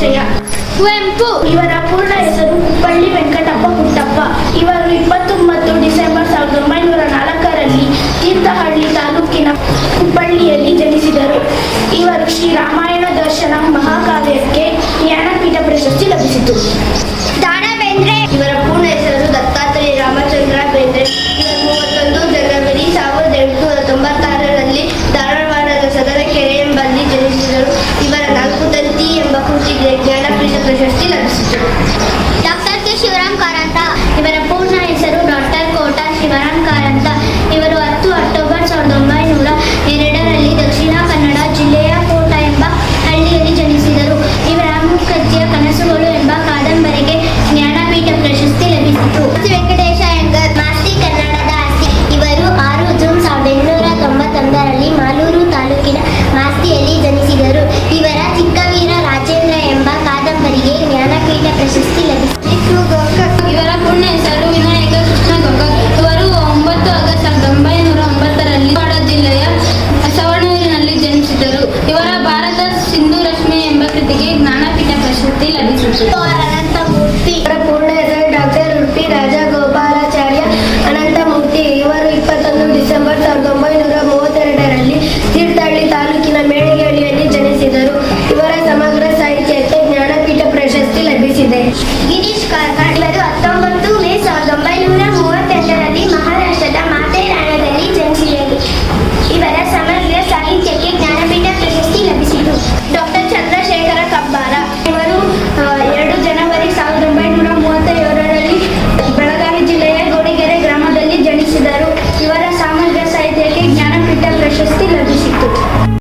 ಪರಿಚಯ. ಕುವೆಂಪು ಇವರ ಪೂರ್ಣ ಹೆಸರು ಕುಪ್ಪಳ್ಳಿ ವೆಂಕಟಪ್ಪ ಪುಟ್ಟಪ್ಪ. ಇವರು 29 ಡಿಸೆಂಬರ್ 1904ರಲ್ಲಿ ತೀರ್ಥಹಳ್ಳಿ ತಾಲೂಕಿನ ಕುಪ್ಪಳ್ಳಿಯಲ್ಲಿ ಜನಿಸಿದರು. ಇವರು ಶ್ರೀ ರಾಮಾಯಣ ದರ್ಶನ ಮಹಾಕಾವ್ಯಕ್ಕೆ ಜ್ಞಾನಪೀಠ ಪ್ರಶಸ್ತಿ ಲಭಿಸಿತು. ದಾರಾ ಬೇಂದ್ರೆ ಇವರ ಪೂರ್ಣ ಹೆಸರು ದತ್ತಾತ್ರೇಯ ರಾಮಚಂದ್ರ ಬೇಂದ್ರೆ. ಇವರು 31 ಜನವರಿ 1896ರಲ್ಲಿ ಧಾರವಾಡದ ಸದರಕೆರೆ ಎಂಬಲ್ಲಿ ಜನಿಸಿದರು. ಇವರ 4 ತಂತಿ ಎಂಬ ಕೃತಿಗೆ ಜ್ಞಾನಪೀಠ ಪ್ರಶಸ್ತಿ ಲಭಿಸಿತು.